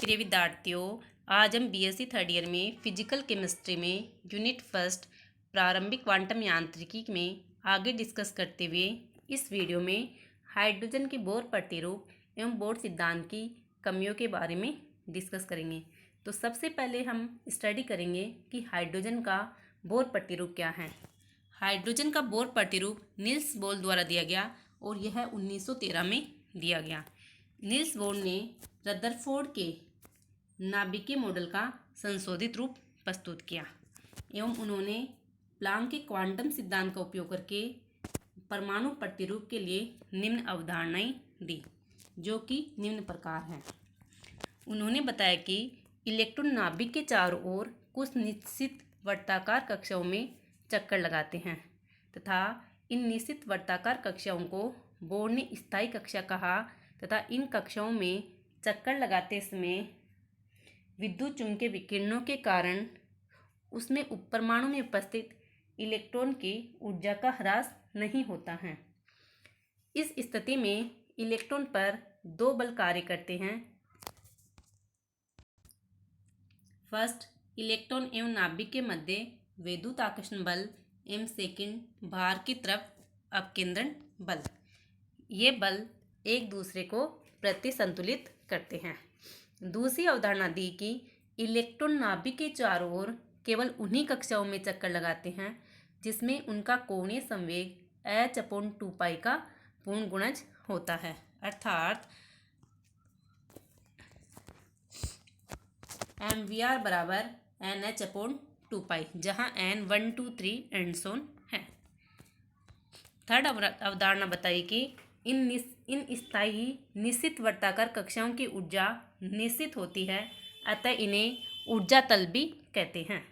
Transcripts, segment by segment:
प्रिय विद्यार्थियों, आज हम बीएससी थर्ड ईयर में फिजिकल केमिस्ट्री में यूनिट फर्स्ट प्रारंभिक क्वांटम यांत्रिकी में आगे डिस्कस करते हुए इस वीडियो में हाइड्रोजन के बोर प्रतिरूप एवं बोर सिद्धांत की कमियों के बारे में डिस्कस करेंगे। तो सबसे पहले हम स्टडी करेंगे कि हाइड्रोजन का बोर प्रतिरूप क्या है। हाइड्रोजन का बोर प्रतिरूप नील्स बोर द्वारा दिया गया और यह 1913 में दिया गया। नील्स बोर ने रदरफोर्ड के नाभिकीय मॉडल का संशोधित रूप प्रस्तुत किया एवं उन्होंने प्लांक के क्वांटम सिद्धांत का उपयोग करके परमाणु प्रतिरूप के लिए निम्न अवधारणाएं दी, जो कि निम्न प्रकार हैं। उन्होंने बताया कि इलेक्ट्रॉन नाभिक के चारों ओर कुछ निश्चित वर्ताकार कक्षाओं में चक्कर लगाते हैं तथा इन निश्चित वर्ताकार कक्षाओं को बोर ने स्थायी कक्षा कहा तथा इन कक्षाओं में चक्कर लगाते समय विद्युत चुम्बकीय विकिरणों के कारण उसमें परमाणु में उपस्थित इलेक्ट्रॉन की ऊर्जा का ह्रास नहीं होता है। इस स्थिति में इलेक्ट्रॉन पर दो बल कार्य करते हैं। फर्स्ट, इलेक्ट्रॉन एवं नाभिक के मध्य विद्युत आकर्षण बल एवं सेकंड, भार की तरफ अपकेंद्रण बल। ये बल एक दूसरे को प्रति संतुलित करते हैं। दूसरी अवधारणा दी कि इलेक्ट्रॉन नाभिक के चारों ओर केवल उन्हीं कक्षाओं में चक्कर लगाते हैं जिसमें उनका कोणीय संवेग h/2π का पूर्ण गुणज होता है, अर्थात mvr बराबर nh/2π, जहाँ n 1 2 3 एंड सोन है। थर्ड अवधारणा बताई कि इन स्थायी निश्चित वर्ताकार कक्षाओं की ऊर्जा निश्चित होती है, अतः इन्हें ऊर्जा तल भी कहते हैं।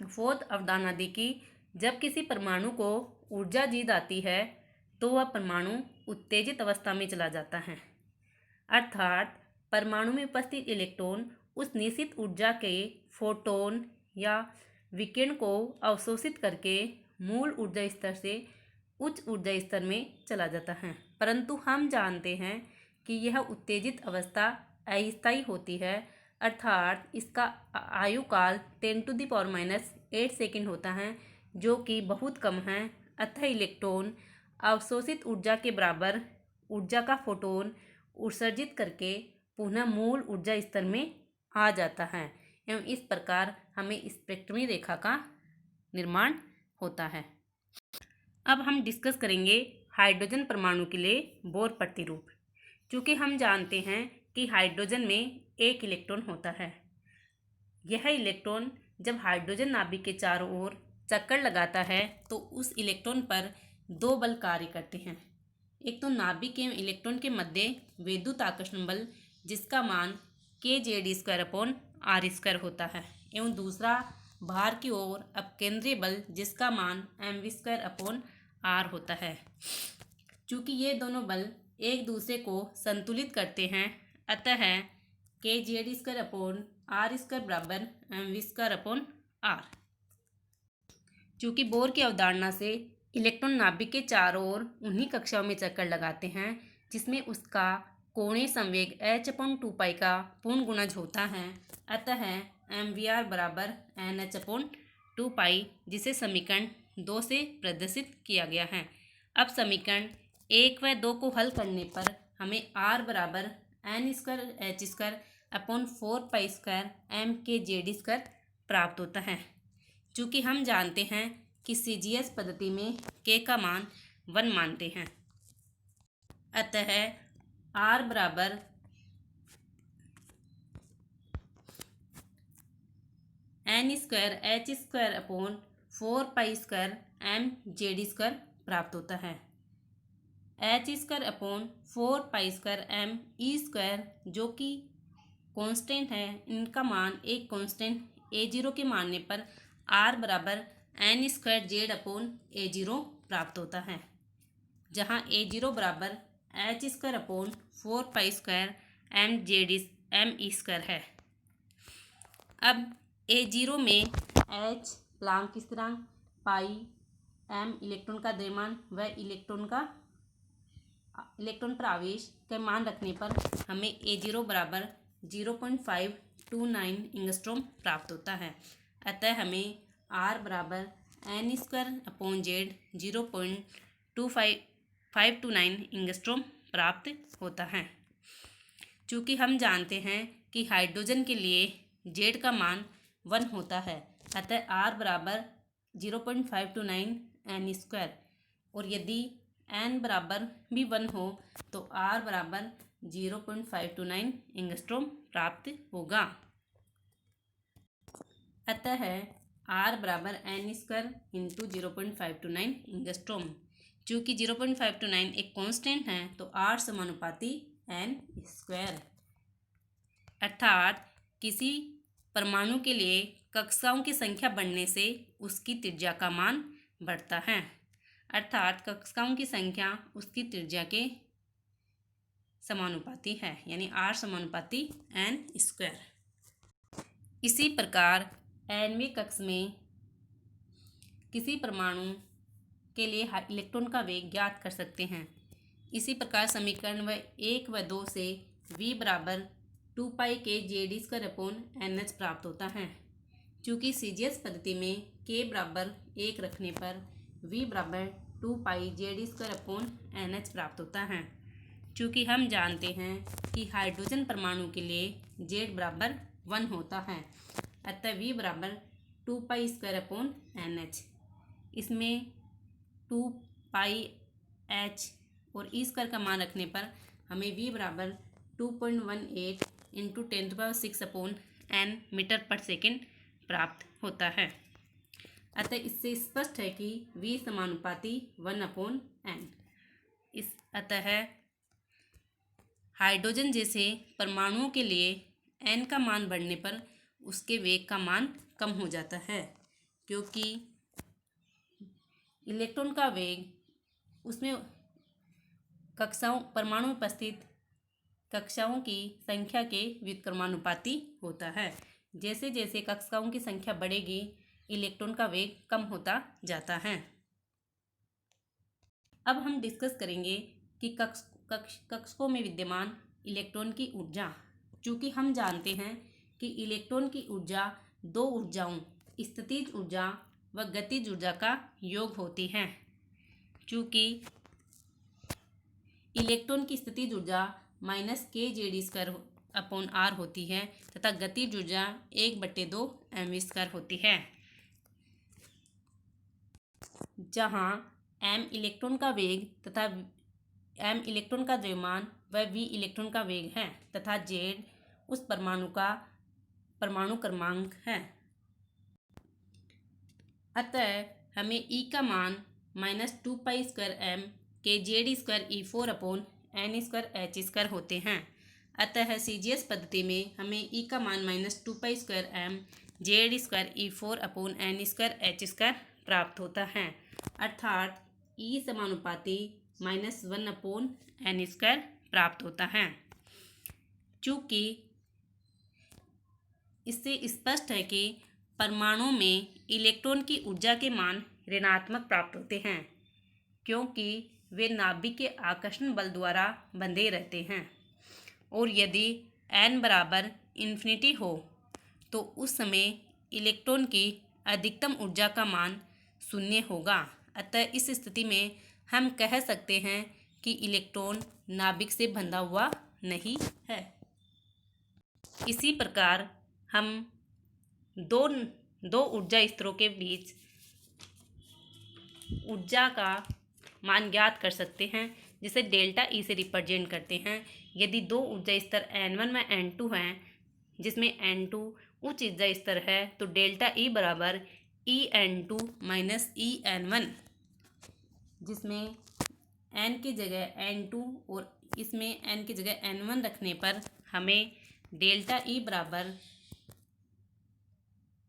फोर्थ अवधारणा दी कि जब किसी परमाणु को ऊर्जा दी जाती है तो वह परमाणु उत्तेजित अवस्था में चला जाता है, अर्थात परमाणु में उपस्थित इलेक्ट्रॉन उस निश्चित ऊर्जा के फोटोन या विकिरण को अवशोषित करके मूल ऊर्जा स्तर से उच्च ऊर्जा स्तर में चला जाता है। परंतु हम जानते हैं कि यह उत्तेजित अवस्था अस्थायी होती है, अर्थात इसका आयु काल 10⁻⁻8 सेकंड होता है, जो कि बहुत कम है। अतः इलेक्ट्रॉन अवशोषित ऊर्जा के बराबर ऊर्जा का फोटोन उत्सर्जित करके पुनः मूल ऊर्जा स्तर में आ जाता है एवं इस प्रकार हमें स्पेक्ट्रमी रेखा का निर्माण होता है। अब हम डिस्कस करेंगे हाइड्रोजन परमाणु के लिए बोर प्रतिरूप। चूँकि हम जानते हैं कि हाइड्रोजन में एक इलेक्ट्रॉन होता है, यह इलेक्ट्रॉन जब हाइड्रोजन नाभिक के चारों ओर चक्कर लगाता है तो उस इलेक्ट्रॉन पर दो बल कार्य करते हैं। एक तो नाभिक एवं इलेक्ट्रॉन के मध्य विद्युत आकर्षण बल, जिसका मान kZd²/r² होता है, एवं दूसरा भार की ओर अपकेंद्रीय बल, जिसका मान mv²/r होता है। चूँकि ये दोनों बल एक दूसरे को संतुलित करते हैं, अतः kZd²/r² बराबर mv²/r। चूँकि बोर की अवधारणा से इलेक्ट्रॉन नाभिक के चारों ओर उन्हीं कक्षाओं में चक्कर लगाते हैं जिसमें उसका कोणीय संवेग h/2π का पूर्ण गुणज होता है, अतः mvr बराबर nh/2π, जिसे समीकरण 2 से प्रदर्शित किया गया है। अब समीकरण 1 व 2 को हल करने पर हमें r बराबर n²h²/4π² mkZd² प्राप्त होता है। चूँकि हम जानते हैं कि CGS पद्धति में k का मान 1 मानते हैं, अतः r बराबर n²h²/4π² mkZd² प्राप्त होता है। h²/4π² me², जो कि कांस्टेंट है, इनका मान एक कांस्टेंट a0 के मानने पर r बराबर n²Z/a0 प्राप्त होता है, जहाँ a0 बराबर h²/4π² me² है। अब a0 में h प्लांक स्थिरांक, पाई m इलेक्ट्रॉन का द्रव्यमान व इलेक्ट्रॉन का इलेक्ट्रॉन पर आवेश का मान रखने पर हमें A0 बराबर 0.529 एंगस्ट्रॉम प्राप्त होता है। अतः हमें R बराबर n² Z 0.529 एंगस्ट्रॉम प्राप्त होता है। चूँकि हम जानते हैं कि हाइड्रोजन के लिए Z का मान 1 होता है, अतः R बराबर 0.529 n², और यदि n बराबर भी 1 हो तो R बराबर 0.529 एंगस्ट्रॉम प्राप्त होगा। अतः R बराबर n² इंटू 0.529 एंगस्ट्रॉम। चूँकि 0.529 एक कांस्टेंट है तो R समानुपाती n², अर्थात किसी परमाणु के लिए कक्षाओं की संख्या बढ़ने से उसकी त्रिज्या का मान बढ़ता है, अर्थात कक्षाओं की संख्या उसकी त्रिज्या के समानुपाती है, यानी R समानुपाती n²। इसी प्रकार nवें कक्ष में किसी परमाणु के लिए इलेक्ट्रॉन का वेग ज्ञात कर सकते हैं। इसी प्रकार समीकरण 1 व 2 से v बराबर 2πkZd²/NH प्राप्त होता है। चूँकि CGS पद्धति में k बराबर 1 रखने पर v बराबर 2πZd²/NH प्राप्त होता है। चूँकि हम जानते हैं कि हाइड्रोजन परमाणु के लिए Z बराबर 1 होता है, अतः v बराबर 2π² इसमें 2πh और e² का मान रखने पर हमें v बराबर 2.18 इंटू 10⁶/n मीटर पर सेकेंड प्राप्त होता है। अतः इससे स्पष्ट है कि v समानुपाती 1/n। अतः हाइड्रोजन जैसे परमाणुओं के लिए n का मान बढ़ने पर उसके वेग का मान कम हो जाता है, क्योंकि इलेक्ट्रॉन का वेग उसमें परमाणु में उपस्थित कक्षाओं की संख्या के व्युत्क्रमानुपाती होता है। जैसे जैसे कक्षाओं की संख्या बढ़ेगी इलेक्ट्रॉन का वेग कम होता जाता है। अब हम डिस्कस करेंगे कि कक्षकों में विद्यमान इलेक्ट्रॉन की ऊर्जा। चूँकि हम जानते हैं कि इलेक्ट्रॉन की ऊर्जा दो ऊर्जाओं स्थितिज ऊर्जा व गतिज ऊर्जा का योग होती है। चूँकि इलेक्ट्रॉन की स्थितिज ऊर्जा -kZd²/R होती है तथा गतिज ऊर्जा 1/2 mv² होती है, जहाँ m इलेक्ट्रॉन का वेग तथा m इलेक्ट्रॉन का द्रव्यमान व v इलेक्ट्रॉन का वेग है तथा Z उस परमाणु का परमाणु क्रमांक है। अतः हमें E का मान -2π² kZd²E4/n² होते हैं। अतः CGS पद्धति में हमें E का मान -2π² Zd²E4/n² प्राप्त होता है, अर्थात E समानुपाती -1/n² प्राप्त होता है। चूँकि इससे स्पष्ट है कि परमाणु में इलेक्ट्रॉन की ऊर्जा के मान ऋणात्मक प्राप्त होते हैं, क्योंकि वे नाभिक के आकर्षण बल द्वारा बंधे रहते हैं, और यदि n बराबर इन्फिनिटी हो तो उस समय इलेक्ट्रॉन की अधिकतम ऊर्जा का मान 0 होगा। अतः इस स्थिति में हम कह सकते हैं कि इलेक्ट्रॉन नाभिक से बंधा हुआ नहीं है। इसी प्रकार हम दो ऊर्जा स्तरों के बीच ऊर्जा का मान ज्ञात कर सकते हैं, जिसे डेल्टा E से रिप्रेजेंट करते हैं। यदि दो ऊर्जा स्तर n1 व n2 हैं, जिसमें n2 उच्च ऊर्जा स्तर है, तो डेल्टा E बराबर En2 माइनस En1, जिसमें n की जगह n2 और इसमें n की जगह n1 रखने पर हमें डेल्टा E बराबर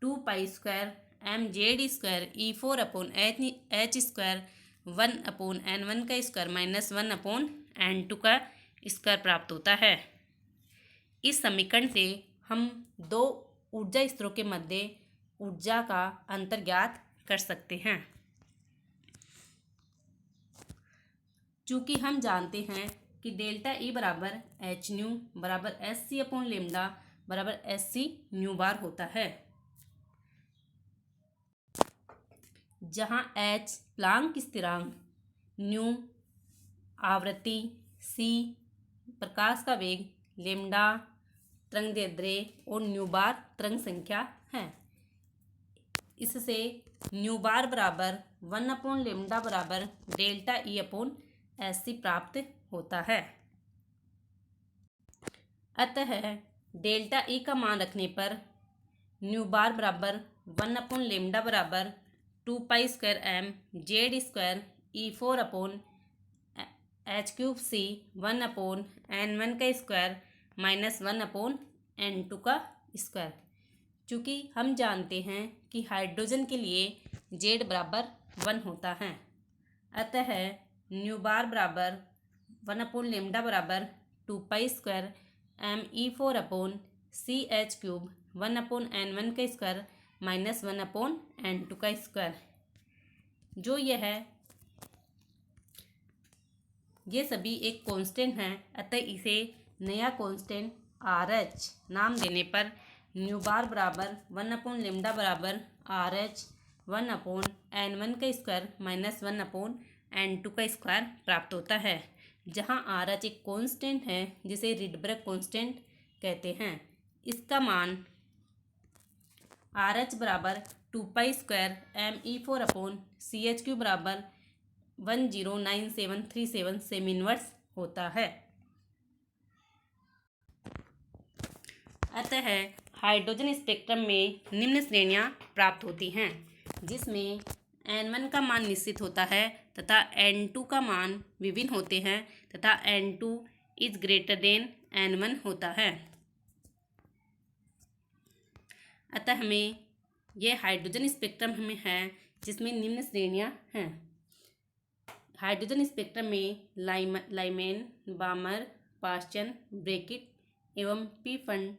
2π² mZ²E4/h² 1/n1² माइनस 1/n2² प्राप्त होता है। इस समीकरण से हम दो ऊर्जा स्तरों के मध्य ऊर्जा का अंतर ज्ञात कर सकते हैं। चूँकि हम जानते हैं कि डेल्टा ई बराबर एच न्यू बराबर एस सी अपॉन लेमडा बराबर एस सी न्यू बार होता है, जहाँ एच प्लांक स्थिरांक, न्यू आवृत्ति, सी प्रकाश का वेग, लेमडा तरंगदैर्ध्य और न्यू बार तरंग संख्या है। इससे न्यू बार बराबर 1 अपॉन लेमडा बराबर delta E upon S C प्राप्त होता है। अतः डेल्टा ई का मान रखने पर न्यू बार बराबर 1 अपॉन लेमडा बराबर 2 pi square M Z square E 4 upon H cube C 1 upon n1 का स्क्वायर माइनस 1 अपॉन n2 का स्क्वायर। चूँकि हम जानते हैं कि हाइड्रोजन के लिए z बराबर 1 होता है, अतः न्यू बार बराबर 1 अपॉन लेमडा बराबर 2 pi square M E 4 upon C H cube 1 upon n1 का स्क्वायर माइनस 1 अपॉन n2 का स्क्वायर। जो ये सभी एक कांस्टेंट हैं, अतः इसे नया कांस्टेंट आर एच नाम देने पर न्यू बार बराबर 1 अपॉन लेमडा बराबर आर एच 1 अपॉन n1 का स्क्वायर माइनस 1 अपॉन n2 का स्क्वायर प्राप्त होता है, जहां आर एच एक कांस्टेंट है जिसे रिडबर्ग कांस्टेंट कहते हैं। इसका मान आर एच बराबर 2 pi square M E 4 upon C H Q बराबर 109737 सेमी इनवर्स होता है। अतः हाइड्रोजन स्पेक्ट्रम में निम्न श्रेणियां प्राप्त होती हैं, जिसमें n1 का मान निश्चित होता है तथा n2 का मान विभिन्न होते हैं तथा n2 is greater than n1 होता है। अतः हमें यह हाइड्रोजन स्पेक्ट्रम हमें है जिसमें निम्न श्रेणियां हैं। हाइड्रोजन स्पेक्ट्रम में लाइमैन, बामर, पाश्चन, ब्रैकेट एवं पी फंड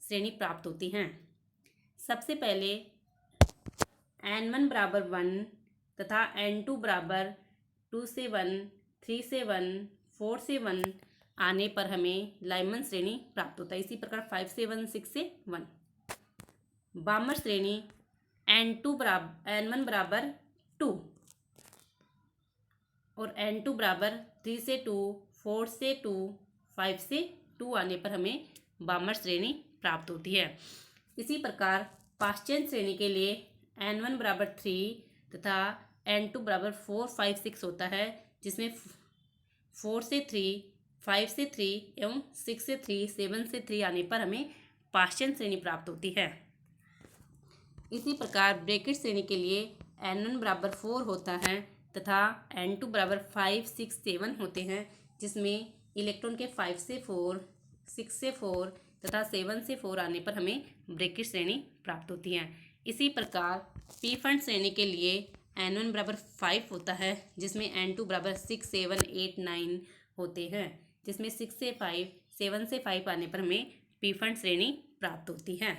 श्रेणी प्राप्त होती हैं। सबसे पहले n1 बराबर 1 तथा n2 बराबर 2 से 1, 3 से 1, 4 से 1 आने पर हमें लाइमन श्रेणी प्राप्त होता है। इसी प्रकार 5 से 1, 6 से 1। बामर श्रेणी n1 बराबर 2 और n2 बराबर 3 से 2, 4 से 2, 5 से 2 आने पर हमें बामर श्रेणी प्राप्त होती है। इसी प्रकार पाश्चन श्रेणी के लिए n1 बराबर 3 तथा n2 बराबर 4, 5, 6 होता है, जिसमें 4 से 3, 5 से 3 एवं 6 से 3, 7 से 3 आने पर हमें पाश्चन श्रेणी प्राप्त होती है। इसी प्रकार ब्रैकेट श्रेणी के लिए n1 बराबर 4 होता है तथा n2 बराबर 5, 6, 7 होते हैं, जिसमें इलेक्ट्रॉन के 5 से 4, 6 से 4 तथा 7 से 4 आने पर हमें ब्रैकेट श्रेणी प्राप्त होती है। इसी प्रकार पी फंड श्रेणी के लिए n1 बराबर 5 होता है, जिसमें n2 बराबर 6, 7, 8, 9 होते हैं, जिसमें 6 से 5, 7 से 5 आने पर हमें पी फंड श्रेणी प्राप्त होती है।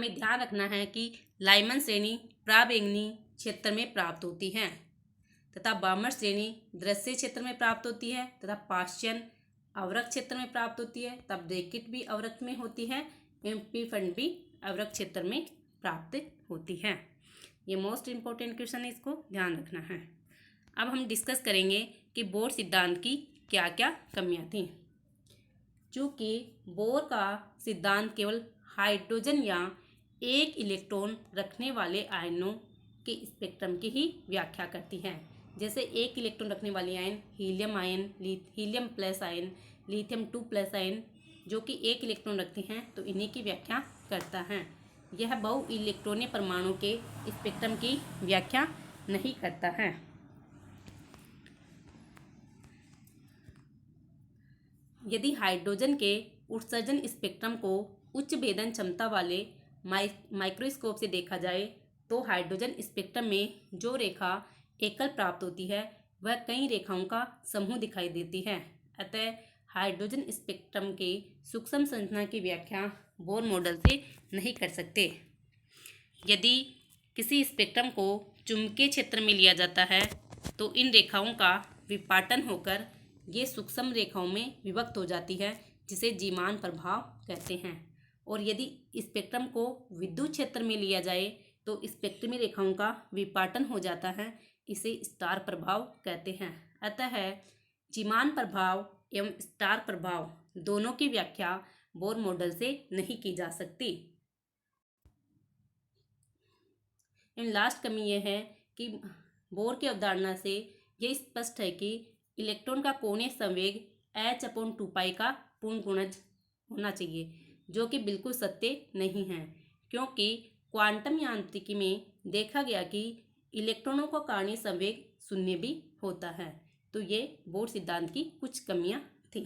हमें ध्यान रखना है कि लाइमन श्रेणी पराबैंगनी क्षेत्र में प्राप्त होती है तथा बामर श्रेणी दृश्य क्षेत्र में प्राप्त होती है तथा पाश्चन अवरक्त क्षेत्र में प्राप्त होती है, तब ब्रैकेट भी अवरक्त में होती है एवं पी फंड भी अवरक्त क्षेत्र में प्राप्त होती है। ये मोस्ट इम्पोर्टेंट क्वेश्चन है, इसको ध्यान रखना है। अब हम डिस्कस करेंगे कि बोर सिद्धांत की क्या क्या कमियां थीं। चूँकि बोर का सिद्धांत केवल हाइड्रोजन या एक इलेक्ट्रॉन रखने वाले आयनों के स्पेक्ट्रम की ही व्याख्या करती है, जैसे एक इलेक्ट्रॉन रखने वाली ion helium ion, helium plus ion, lithium 2 plus ion, जो कि एक इलेक्ट्रॉन रखते हैं, तो इन्हीं की व्याख्या करता है। यह बहु इलेक्ट्रॉनीय परमाणु के स्पेक्ट्रम की व्याख्या नहीं करता है। यदि हाइड्रोजन के उत्सर्जन स्पेक्ट्रम को उच्च भेदन क्षमता वाले माइक्रोस्कोप से देखा जाए तो हाइड्रोजन स्पेक्ट्रम में जो रेखा एकल प्राप्त होती है वह कई रेखाओं का समूह दिखाई देती है। अतः हाइड्रोजन स्पेक्ट्रम के सूक्ष्म संरचना की व्याख्या बोर मॉडल से नहीं कर सकते। यदि किसी स्पेक्ट्रम को चुंबकीय क्षेत्र में लिया जाता है तो इन रेखाओं का विपाटन होकर ये सूक्ष्म रेखाओं में विभक्त हो जाती है, जिसे जीमान प्रभाव कहते हैं। और यदि स्पेक्ट्रम को विद्युत क्षेत्र में लिया जाए तो स्पेक्ट्रमी रेखाओं का विपाटन हो जाता है, इसे स्टार प्रभाव कहते हैं। अतः जीमान प्रभाव एवं स्टार प्रभाव दोनों की व्याख्या बोर मॉडल से नहीं की जा सकती। एंड लास्ट कमी यह है कि बोर की अवधारणा से यह स्पष्ट है कि इलेक्ट्रॉन का कोणीय संवेग h/2π का पूर्ण गुणज होना चाहिए, जो कि बिल्कुल सत्य नहीं है, क्योंकि क्वांटम यांत्रिकी में देखा गया कि इलेक्ट्रॉनों का कोणीय संवेग शून्य भी होता है। तो ये बोर सिद्धांत की कुछ कमियां थी।